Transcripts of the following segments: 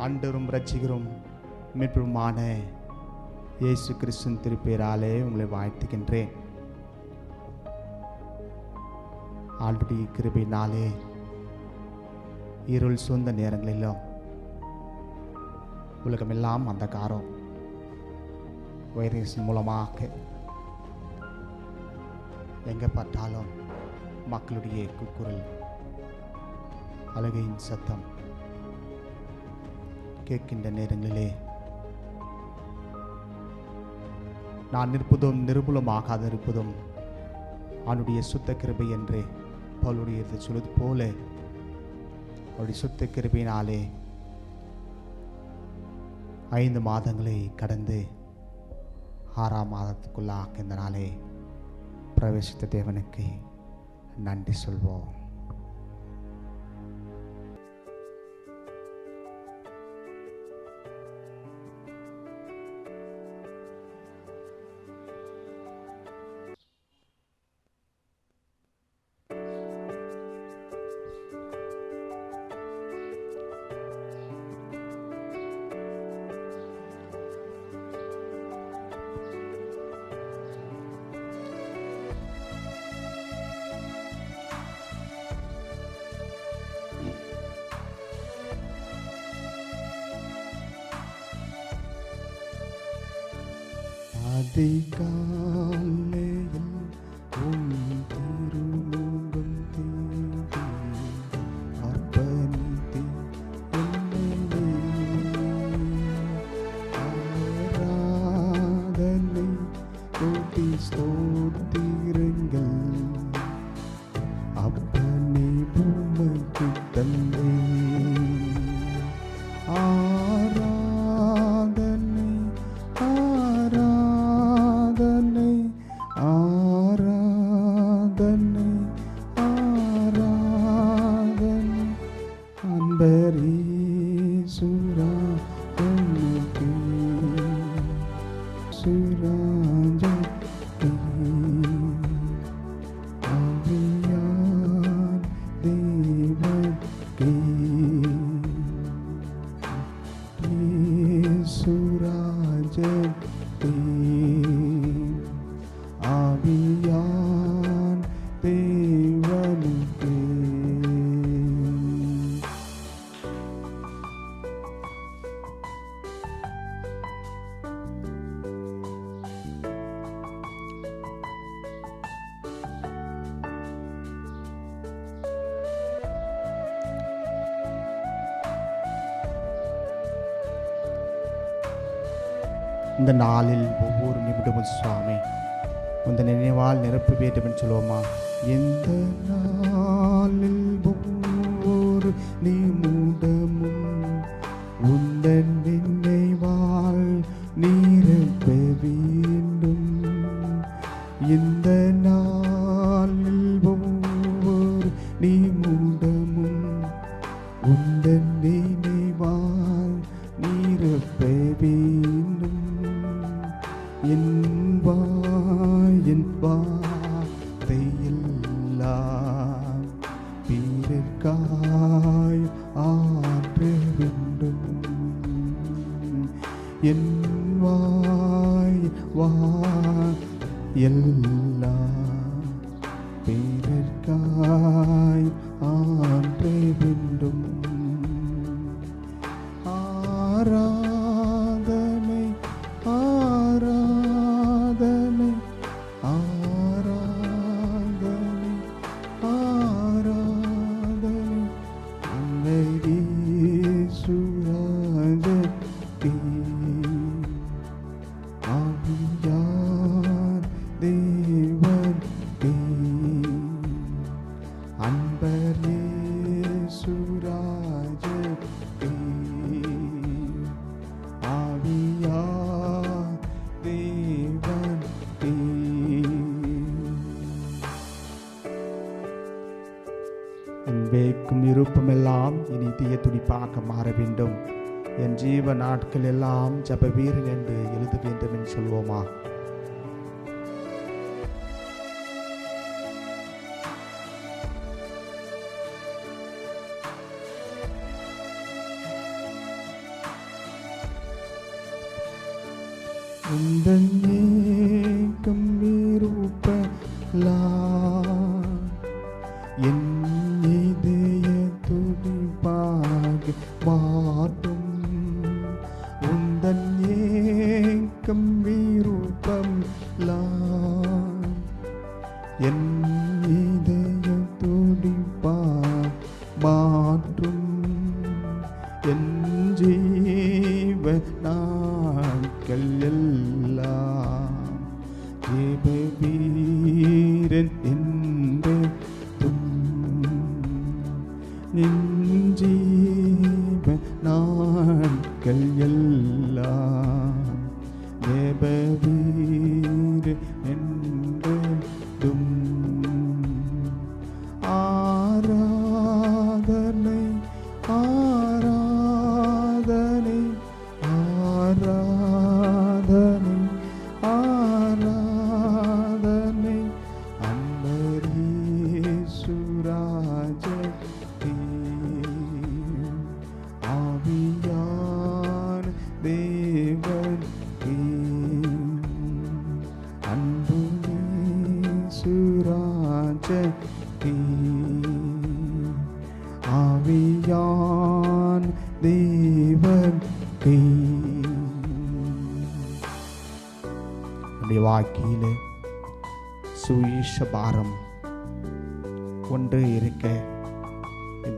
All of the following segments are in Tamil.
ஆண்டவரும் இரட்சகரும் மீட்புமான இயேசு கிறிஸ்துவின் திருப்பெயராலே உங்களை வாழ்த்துகின்றேன். ஆண்டுடைய கிருபையினாலே இருள் சூழ்ந்த நேரங்களிலும் உலகமெல்லாம் அந்தகாரம் வைரஸ் மூலமாக எங்கே பார்த்தாலும் மக்களுடைய கூக்குரல், அழுகையின் சத்தம் கேட்கின்ற நேரங்களிலே நான் நிற்பதும் நிர்மூலமாகாத இருப்பதும் அவனுடைய சுத்த கிருபை என்று பவுலுடைய சொல்வது போல அவருடைய சுத்த கிருபையினாலே 5 மாதங்களை கடந்து 6ஆம் மாதத்துக்குள்ளாக இந்த நாளே பிரவேசித்த தேவனுக்கு நன்றி சொல்வோம். அதிகாலையில் உன் திருமுகம் தேடி அர்ப்பணித்து என்னை ஆராதனை துதி ஸ்தோத்திரங்கள் அப்பனே உமக்கு தந்தேன். இந்த நாளில் ஒவ்வொரு நிமிடமும் சுவாமி உந்த நினைவால் நிரப்ப வேண்டும் என்று சொல்லுவோமா? எந்த நாளில் ஒவ்வொரு நிமிடமும் உந்த நினைவால் நிரப்ப வேண்டும். இந்த நாளில் ஒவ்வொரு நிமிடமும் உந்த நினைவால் நிரப்ப வேண்டும். என் வார்த்தையெல்லாம் பிறர்க்காய் ஆற்ற வேண்டும். என் வாயெல்லாம் பிறர்க்காய் ஆற்ற வேண்டும். ஆராதனை ஆராதனை ஆராதனை ஆராதனை அன்னை சுராஜத்தே ஆவியார் தேவத்தே அன்பரே சுராஜத்தே ஆவியார் தேவத்தே. அன்பேக்கும் விருப்பமெல்லாம் இனி தீய துடிப்பாக மாற வேண்டும். என் ஜீவ நாட்கள் எல்லாம் ஜப வீரன் என்று எழுத வேண்டும் என்று சொல்வோமா? உந்தன் ஏக்கம் விருப்பலா என் இதய துடிப்பாக மாற்றும். உந்தன் ஏக்கம் விருப்பலா என் இதய துடிப்பாக மாற்றும். என் ஜீவ நாட்கள் எல்லாம் ஜெபவீரன் என்று நின் ஜீவ நாட்கள் எல்லாம் ஜெபவீரன் என்று ஆராதனை ஆராதனை ஆராதனை ஆராதனை அன்பரீசுராஜே ஆவியான தேவன் அன்பு சுராஜே ஆவியான் தேவன் நம்முடைய வாழ்க்கையிலே சுவிசேஷ பாரம் ஒன்று இருக்க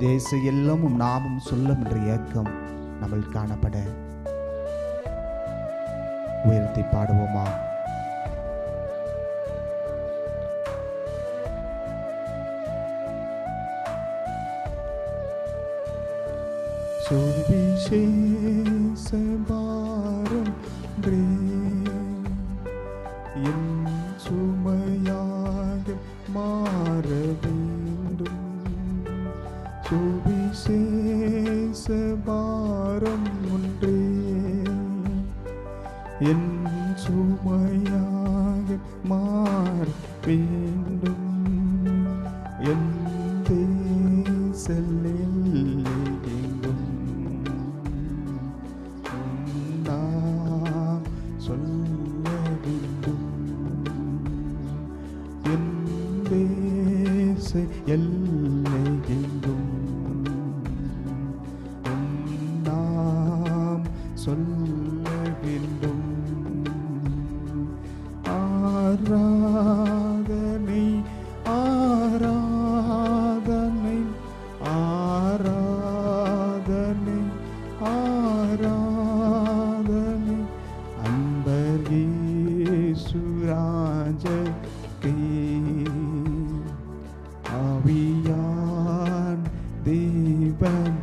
தேச எல்லாமும் நாமும் சொல்லும் என்ற ஏக்கம் நம்ம காணப்பட உயர்த்தி பாடுவோமா? சுவிசேஷ பாரம் என் சுமையாக மாற வேண்டும். சுவிசேஷ பாரம் ஒன்றே என் சுமையாக மாற வேண்டும். என் தேசலில் சொல்ல வேண்டும். என் தேச எல்லை எங்கும் நாம் சொல்ல வேண்டும். ஆராதனை ஆராதனை ஆராதனை ஆராதனை அன்பர் இயேசுராஜே ஆவியான் தேவன்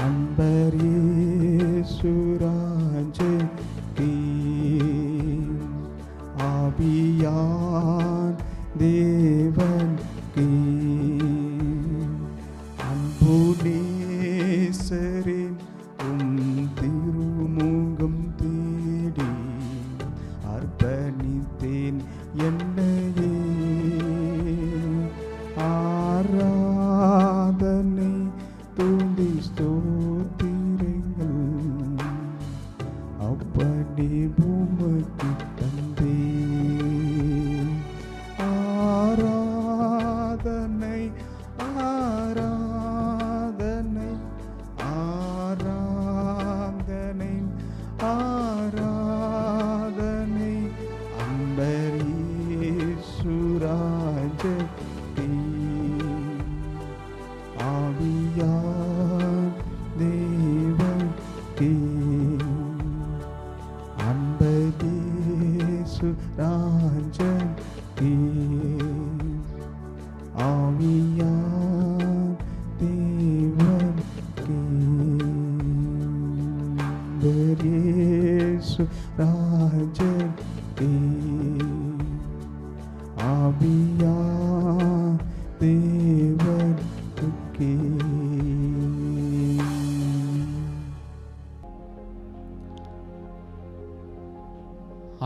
அன்பர் இயேசுராஜே ஆவியான் தேவன் அன்பு நேசரின் திருமுகம் தேடி அர்ப்பணித்தேன் என்னையே. ஆராதனை துதி ஸ்தோத்திரங்கள் அப்படி பூமிக்கு தந்தே. ஆராதனை ஆராதனை ஆராதனை ஆராதனை அன்பர் இயேசுராஜே ஆவியான் தேவன் அன்பர் இயேசுராஜே ஆவியான் தேவன் இயேசுராஜே ஆவியான் தேவன்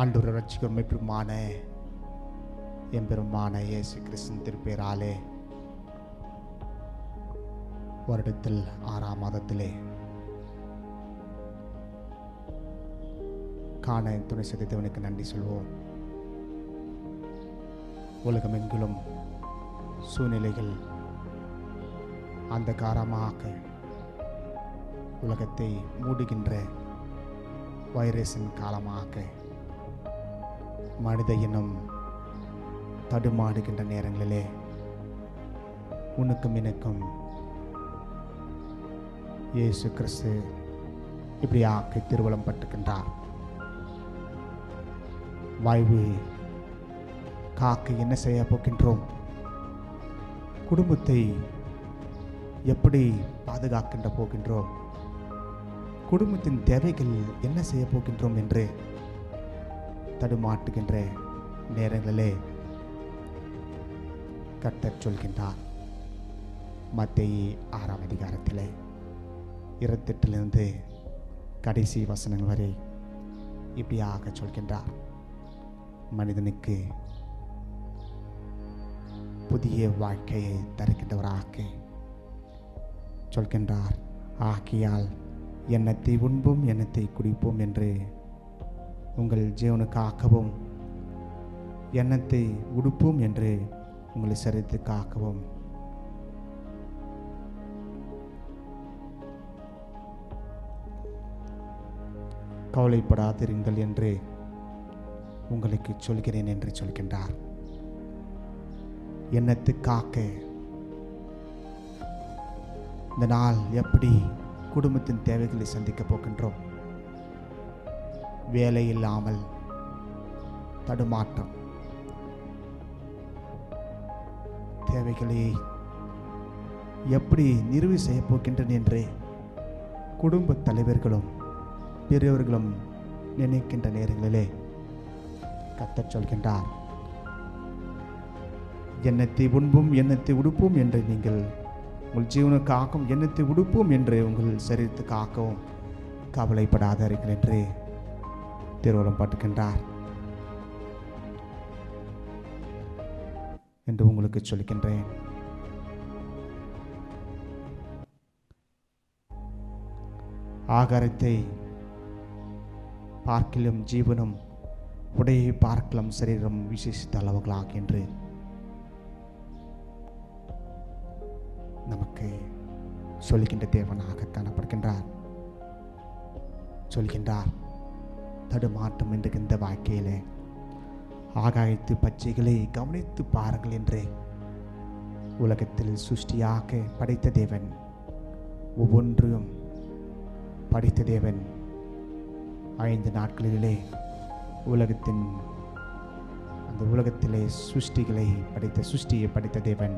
ஆண்டவர் ரட்சிகர் பெருமான எம்பெருமான இயேசு கிறிஸ்துவின் திருப்பேராலே வருடத்தில் 6ஆம் மாதத்திலே காண துணை செய்த தேவனுக்கு நன்றி சொல்வோம். உலகமெங்கிலும் சூழ்நிலைகள் அந்தகாரமாக உலகத்தை மூடுகின்ற வைரஸின் காலமாக மனித இனம் தடுமாடுகின்ற நேரங்களிலே உனக்கும் எனக்கும் இயேசு கிறிஸ்து இப்படியாக திருவலம் பட்டுகின்றார். வாய்வு காக்க என்ன செய்ய போகின்றோம்? குடும்பத்தை எப்படி பாதுகாக்கின்ற போகின்றோம்? குடும்பத்தின் தேவைகள் என்ன செய்ய போகின்றோம் என்று தடுமாட்டுகின்ற நேரங்களிலே கர்த்தர் சொல்கின்றார். மத்தேயு 6ஆம் அதிகாரத்திலே 28 கடைசி வசனங்கள் வரை இப்படியாக சொல்கின்றார். மனிதனுக்கு புதிய வாழ்க்கையை தருகின்றவராக சொல்கின்றார். ஆகையால் எண்ணத்தை உண்போம் எண்ணத்தை குடிப்போம் என்று உங்கள் ஜீவனுக்காகவும் எண்ணத்தை உடுப்போம் என்று உங்களை சரித்துக்காகவும் கவலைப்படாதிருங்கள் என்று உங்களுக்கு சொல்கிறேன் என்று சொல்கின்றார். எண்ணத்தை காக்க இந்த நாள் எப்படி குடும்பத்தின் தேவைகளை சந்திக்கப் போகின்றோம்? வேலை இல்லாமல் தடுமாற்றம், தேவைகளை எப்படி நிறைவு செய்ய போகின்றன என்று குடும்ப தலைவர்களும் பெரியவர்களும் நினைக்கின்ற நேரங்களிலே கர்த்தர் சொல்கின்றார். எண்ணத்தை உண்போம் எண்ணத்தை உடுப்போம் என்று நீங்கள் உங்கள் ஜீவனுக்காகவும் எண்ணத்தை உடுப்போம் என்று உங்கள் சரீரத்துக்காகவும் கவலைப்படாதீர்கள் என்று திருவலம் பட்டுகின்றார் என்று உங்களுக்கு சொல்கின்றேன். ஆகாரத்தை பார்க்கிலும் ஜீவனும் உடையை பார்க்கலாம் சரீரம் விசேஷித்த அளவுகளாக என்று நமக்கு சொல்கின்ற தேவனாக காணப்படுகின்றார். சொல்கின்றார், தடுமாற்றம் என்ற இந்த வாழ்க்கையிலே ஆகாயத்து பச்சைகளை கவனித்து பாருங்கள் என்று உலகத்தில் சுஷ்டியாக படைத்த தேவன், ஒவ்வொன்றையும் படைத்த தேவன் 5 நாட்களிலே உலகத்தின் அந்த உலகத்திலே சுஷ்டியை படைத்த தேவன்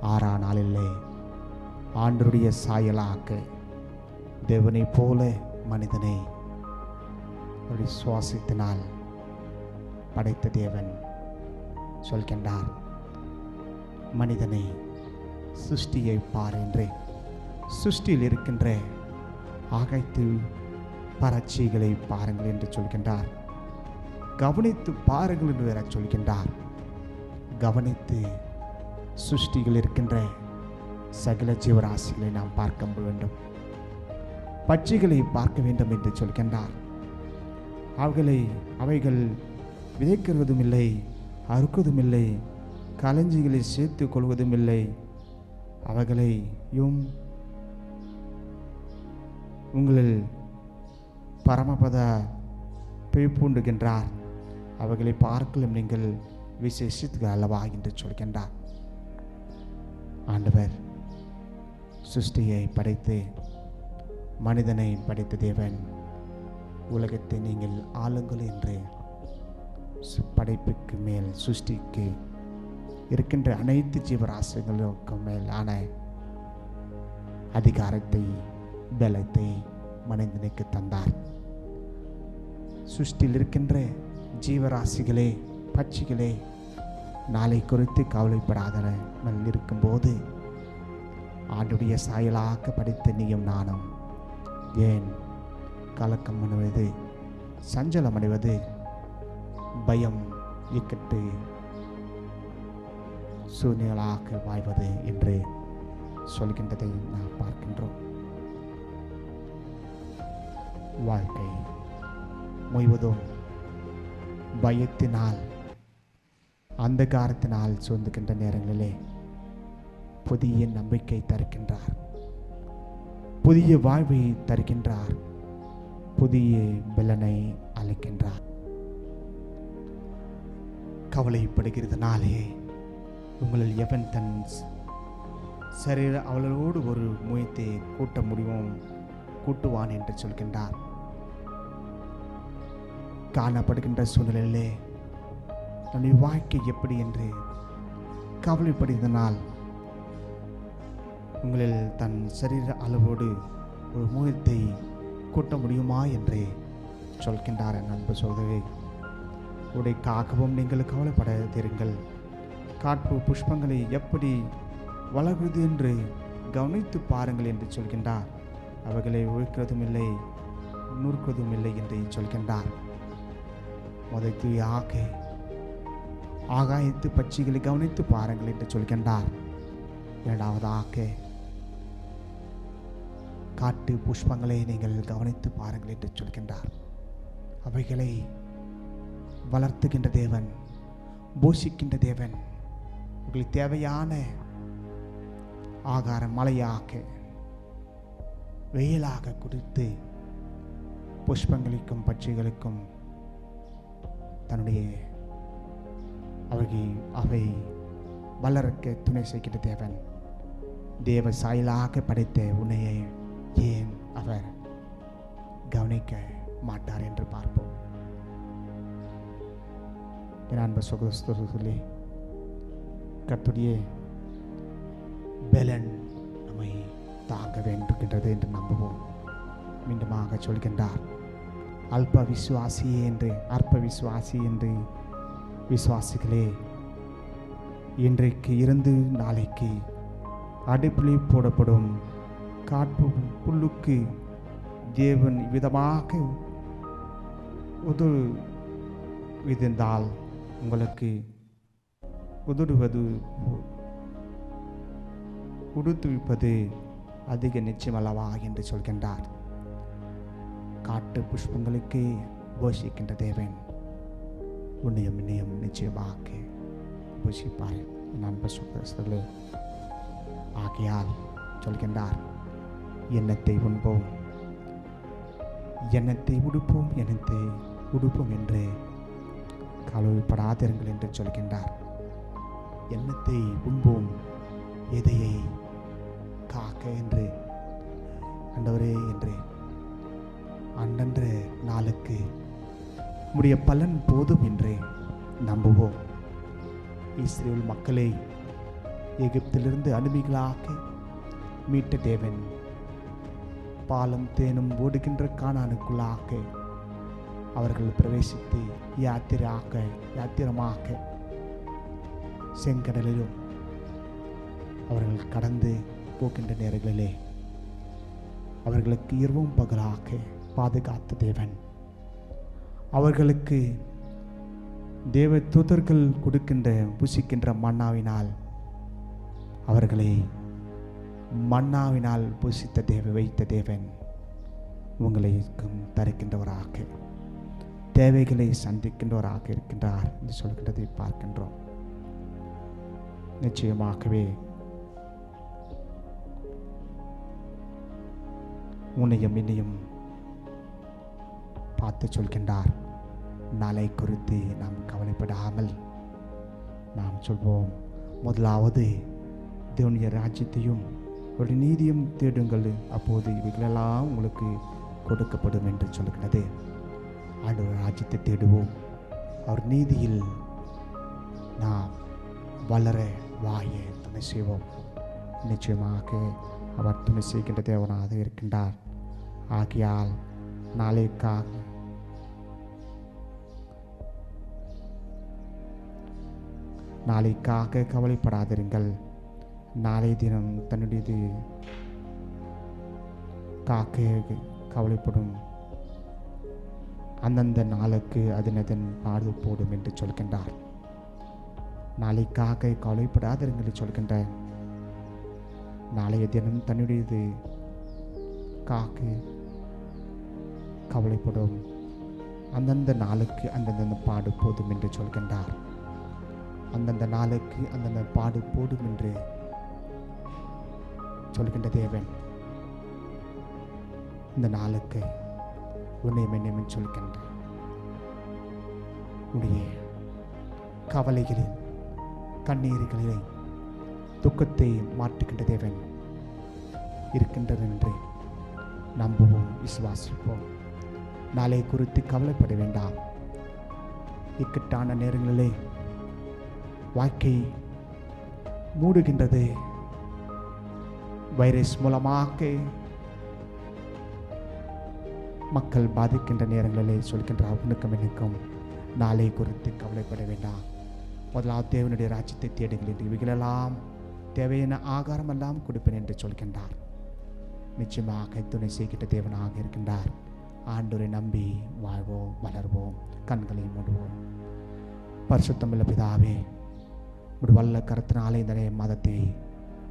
6ஆம் நாளிலே ஆண்டவருடைய சாயலாக தேவனை போல மனிதனை சுவாசத்தினால் படைத்த தேவன் சொல்கின்றார், மனிதனை சுஷ்டியை பார் என்று. சுஷ்டியில் இருக்கின்ற ஆகாயத்து பறட்சிகளை பாருங்கள் என்று சொல்கின்றார். கவனித்து பாருங்கள் என்று வேற சொல்கின்றார். கவனித்து சுஷ்டிகள் இருக்கின்ற சகல ஜீவராசிகளை நாம் பார்க்க வேண்டும், பட்சிகளை பார்க்க வேண்டும் என்று சொல்கின்றார். அவைகள் விதைக்கிறதும் இல்லை, அறுக்குவதும் இல்லை, களஞ்சிகளை சேர்த்து கொள்வதும் இல்லை. அவைகளையும் உங்களில் பரமபத பெய்பூண்டுகின்றார். அவைகளை பார்க்கலும் நீங்கள் விசேஷித்து அல்லவா என்று சொல்கின்றார். ஆண்டவர் சிருஷ்டியை படைத்து மனிதனை படைத்த தேவன் உலகத்தை நீங்கள் ஆளுங்கள் என்று படைப்புக்கு மேல் சிருஷ்டிக்கு இருக்கின்ற அனைத்து ஜீவராசிகளுக்கும் மேலான அதிகாரத்தை பலத்தை மனிதனுக்கு தந்தார். சிருஷ்டியில் இருக்கின்ற ஜீவராசிகளே பட்சிகளே நாளை குறித்து கவலைப்படாமல் இருக்கும்போது ஆண்டுடைய சாயலாக படைத்த நீயும் நானும் ஏன் கலக்கம் அடைவது, சஞ்சலம் அடைவது, பயம் இக்கட்டு சூழ்நிலையாக வாழ்வது என்று சொல்கின்றதை நாம் பார்க்கின்றோம். வாழ்க்கை முழுவதும் பயத்தினால் அந்தகாரத்தினால் சூழ்ந்துகின்ற நேரங்களிலே புதிய நம்பிக்கை தருகின்றார், புதிய வாழ்வை தருகின்றார், புதிய பலனை அளிக்கின்றார். கவலைப்படுகிறதுனாலே உங்களில் எவன் தன் சரீர அவளோடு ஒரு முயத்தை கூட்ட முடியும் கூட்டுவான் என்று சொல்கின்றார். காணப்படுகின்ற சூழ்நிலையிலே நம்முடைய வாழ்க்கை எப்படி என்று கவலைப்படுவதனால் உங்களில் தன் சரீர அளவோடு ஒரு முயத்தை கூட்ட முடியுமா என்று சொல்கின்றார். நண்பு சோதரே, உடைக்காகவும் நீங்கள் கவலைப்படாதிருங்கள். காட்பு புஷ்பங்களை எப்படி வளர்கிறது என்று கவனித்து பாருங்கள் என்று சொல்கின்றார். அவைகளை ஒழிக்கிறதும் இல்லை, நூற்குவதும் இல்லை என்று சொல்கின்றார். முதற்கு ஆகாயத்து பட்சிகளை கவனித்து பாருங்கள் என்று சொல்கின்றார். இரண்டாவதாக காட்டு புஷ்பங்களை நீங்கள் கவனித்து பாருங்கள் என்று சொல்கின்றார். அவைகளை வளர்த்துகின்ற தேவன், போஷிக்கின்ற தேவன், உங்களுக்கு தேவையான ஆகாரம் மழையாக வெயிலாக கொடுத்து புஷ்பங்களுக்கும் பட்சிகளுக்கும் தன்னுடைய அவை வளர்க்க துணை செய்கின்ற தேவன். தேவ சாயலாக படைத்த உன்னையை ஏன் அவர் கவனிக்க மாட்டார் என்று பார்ப்போம். என் அன்பு சகோதரர்களே, கர்த்தருடைய பலன் நம்மை தாங்க வேண்டுகின்றது என்று நம்புவோம். மீண்டுமாக சொல்கின்றார், அல்ப விசுவாசியே என்று, அற்ப விசுவாசி என்று விசுவாசிகளே, இன்றைக்கு இருந்து நாளைக்கு அடுப்பிலே போடப்படும் காட்டு புல்லுக்கு தேவன் விதமாக உதவியிருந்தால் உங்களுக்கு உடுத்துவிப்பது அதிக நிச்சயமல்லவா என்று சொல்கின்றார். காட்டு புஷ்பங்களுக்கு போஷிக்கின்ற தேவன் உன்னையும் என்னையும் நிச்சயமாக போஷிப்பார். நண்பர் சுகஸ்தர்களே, ஆகையால் சொல்கின்றார், எண்ணத்தை உண்போம், எண்ணத்தை உடுப்போம், எண்ணத்தை உடுப்போம் என்று கவலைப்படாதிருங்கள் என்று சொல்கின்றார். எண்ணத்தை உண்போம், எதையை காக்க என்று ஆண்டவரே என்று அன்றன்ற நாளுக்கு உம்முடைய பலன் போதும் என்று நம்புவோம். இஸ்ரேல் மக்களை எகிப்திலிருந்து அடிமைகளாக மீட்ட தேவன் பாலும் தேனும் ஓடுகின்ற கானானுக்குள்ளாக அவர்கள் பிரவேசித்து யாத்திரமாக செங்கடலிலும் அவர்கள் கடந்து போகின்ற நேரங்களிலே அவர்களுக்கு இரவும் பகலாக பாதுகாத்த தேவன், அவர்களுக்கு தேவ தூதர்கள் கொடுக்கின்ற புசிக்கின்ற மன்னாவினால் அவர்களை மன்னாவினால் புசித்த வைத்த தேவன் உங்களுக்கும் தருகின்றவராக, தேவைகளை சந்திக்கின்றவராக இருக்கின்றார் என்று சொல்கின்றதை பார்க்கின்றோம். நிச்சயமாகவே உன்னையும் என்னையும் பார்த்து சொல்கின்றார். நாளை குறித்து நாம் கவலைப்படாமல் நாம் சொல்வோம், முதலாவது தேவனுடைய ராஜ்யத்தையும் ஒரு நீதியும் தேடுங்கள், அப்போது இவைகளெல்லாம் உங்களுக்கு கொடுக்கப்படும் என்று சொல்கிறது. ஆண்டவர் ராஜ்யத்தை தேடுவோம், அவர் நீதியில் நாம் வளர வாய துணை செய்வோம். நிச்சயமாக அவர் துணை செய்கின்ற தேவனாக இருக்கின்றார். ஆகையால் நாளைக்காக கவலைப்படாதிருங்கள். நாளை தினம் தன்னுடையது காக்க கவலைப்படும், அந்தந்த நாளுக்கு அதனதன் பாடு போடும் என்று சொல்கின்றார். நாளைக்காக கவலைப்படாதிருங்கள் சொல்கின்ற நாளைய தினம் தன்னுடையது காக்க கவலைப்படும், அந்தந்த நாளுக்கு அந்தந்த பாடு போதும் என்று சொல்கின்றார். அந்தந்த நாளுக்கு அந்தந்த பாடு போடும் என்று சொல்கின்ற தேவன் இந்த நாளுக்கு உன்னை மென்னும் சொல்கின்ற உடைய கவலைகளில் கண்ணீர்களிலே துக்கத்தை மாற்றுகின்ற தேவன் இருக்கின்றது என்று நம்புவோம், விசுவாசிப்போம். நாளை குறித்து கவலைப்பட வேண்டாம். இக்கட்டான நேரங்களிலே வாழ்க்கை மூடுகின்றது. வைரஸ் மூலமாக மக்கள் பாதிக்கின்ற நேரங்களிலே சொல்கின்ற அவனுக்கும் எனக்கும் நாளை குறித்து கவலைப்பட வேண்டாம். முதலாவது தேவனுடைய ராஜ்யத்தை தேடுங்கள் என்று இவைகளெல்லாம் தேவையான ஆகாரம் எல்லாம் கொடுப்பேன் என்று சொல்கின்றார். நிச்சயமாக துணை செய்கின்ற தேவனாக இருக்கின்றார். ஆண்டவரை நம்பி வாழ்வோம், வளர்வோம், கண்களை மூடுவோம். பரிசுத்தமுள்ள பிதாவே, உடைய வல்ல கரத்தினாலே இந்த மதத்தை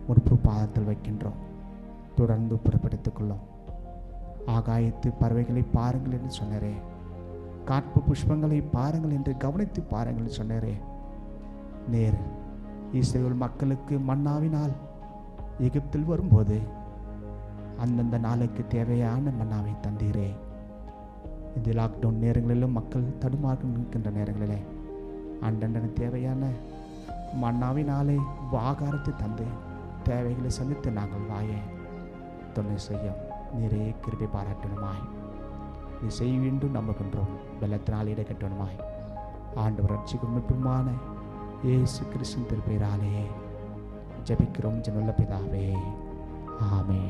முன்பு பாதத்தில் வைக்கின்றோம். தொடர்ந்து புறப்படுத்திக் கொள்ளும். ஆகாயத்து பறவைகளை பாருங்கள் என்று சொன்னாரே, காட்பு புஷ்பங்களை பாருங்கள் என்று கவனித்து பாருங்கள் என்று சொன்னாரே. நேர் இஸ்ரவேல் மக்களுக்கு மன்னாவினால் எகிப்தில் வரும்போது அந்தந்த நாளுக்கு தேவையான மன்னாவை தந்தீரே. இந்த லாக்டவுன் நேரங்களிலும் மக்கள் தடுமாறி நிற்கின்ற நேரங்களிலே அண்டன தேவையான மன்னாவினாலே ஆகாரத்தை தந்து தேவைகளை சந்தித்து நாங்கள் வாய துணை செய்யும். நீரே கிருபை பாராட்டணுமாய் நீ செய்ய வேண்டும் நம்புகின்றோம். வெள்ளத்தினால் இடை கட்டணுமாய் ஆண்டவர் ரட்சிக்கும் மீட்புமான இயேசு கிறிஸ்துவின் திருப்பெயராலே ஜெபிக்கிறோம் ஜெபமுள்ள பிதாவே, ஆமென்.